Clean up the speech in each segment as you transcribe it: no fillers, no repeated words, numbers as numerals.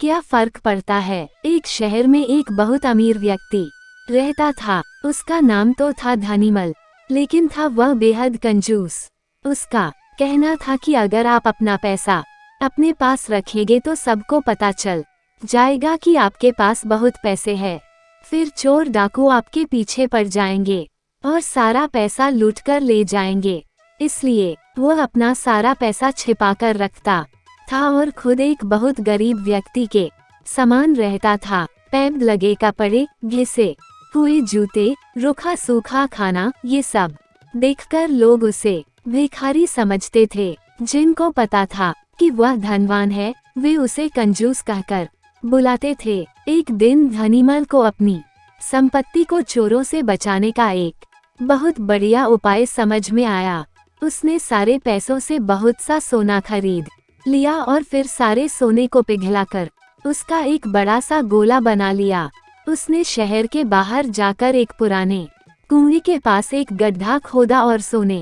क्या फर्क पड़ता है। एक शहर में एक बहुत अमीर व्यक्ति रहता था। उसका नाम तो था धनीमल, लेकिन था वह बेहद कंजूस। उसका कहना था कि अगर आप अपना पैसा अपने पास रखेंगे तो सबको पता चल जाएगा कि आपके पास बहुत पैसे हैं। फिर चोर डाकू आपके पीछे पड़ जाएंगे और सारा पैसा लूटकर ले जाएंगे। इसलिए वह अपना सारा पैसा छिपाकर रखता था और खुद एक बहुत गरीब व्यक्ति के समान रहता था। पैब लगे कपड़े, घिसे हुए जूते, रूखा सूखा खाना, ये सब देखकर लोग उसे भिखारी समझते थे। जिनको पता था कि वह धनवान है, वे उसे कंजूस कहकर बुलाते थे। एक दिन धनीमल को अपनी संपत्ति को चोरों से बचाने का एक बहुत बढ़िया उपाय समझ में आया। उसने सारे पैसों से बहुत सा सोना खरीद लिया और फिर सारे सोने को पिघलाकर उसका एक बड़ा सा गोला बना लिया। उसने शहर के बाहर जाकर एक पुराने कुएं के पास एक गड्ढा खोदा और सोने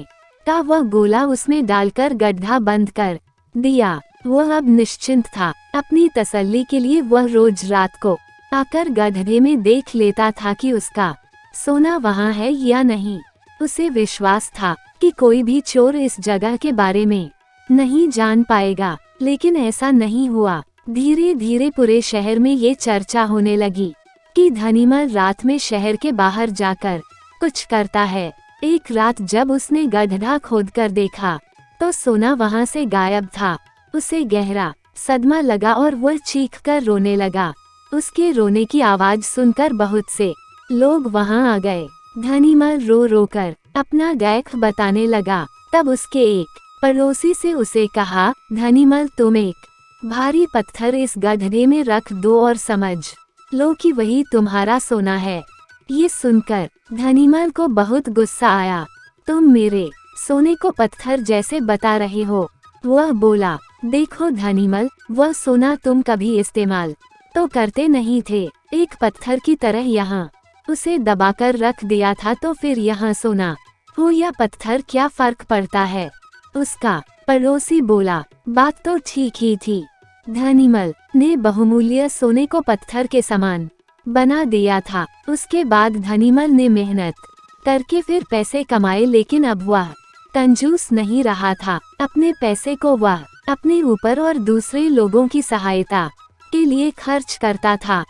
का वह गोला उसमें डालकर गड्ढा बंद कर दिया। वह अब निश्चिंत था। अपनी तसल्ली के लिए वह रोज रात को आकर गड्ढे में देख लेता था कि उसका सोना वहाँ है या नहीं। उसे विश्वास था कि कोई भी चोर इस जगह के बारे में नहीं जान पाएगा, लेकिन ऐसा नहीं हुआ। धीरे धीरे पूरे शहर में ये चर्चा होने लगी कि धनीमल रात में शहर के बाहर जाकर कुछ करता है। एक रात जब उसने गड्ढा खोदकर देखा तो सोना वहाँ से गायब था। उसे गहरा सदमा लगा और वह चीखकर रोने लगा। उसके रोने की आवाज सुनकर बहुत से लोग वहाँ आ गए। धनीमल रो रो कर अपना दुख बताने लगा। तब उसके एक पड़ोसी से उसे कहा, धनीमल तुम एक भारी पत्थर इस गड्ढे में रख दो और समझ लो कि वही तुम्हारा सोना है। ये सुनकर धनीमल को बहुत गुस्सा आया। तुम मेरे सोने को पत्थर जैसे बता रहे हो। वह बोला, देखो धनीमल, वह सोना तुम कभी इस्तेमाल तो करते नहीं थे। एक पत्थर की तरह यहाँ उसे दबाकर रख दिया था, तो फिर यहाँ सोना हो या पत्थर क्या फर्क पड़ता है। उसका पड़ोसी बोला, बात तो ठीक ही थी। धनीमल ने बहुमूल्य सोने को पत्थर के समान बना दिया था। उसके बाद धनीमल ने मेहनत करके फिर पैसे कमाए, लेकिन अब वह कंजूस नहीं रहा था। अपने पैसे को वह अपने ऊपर और दूसरे लोगों की सहायता के लिए खर्च करता था।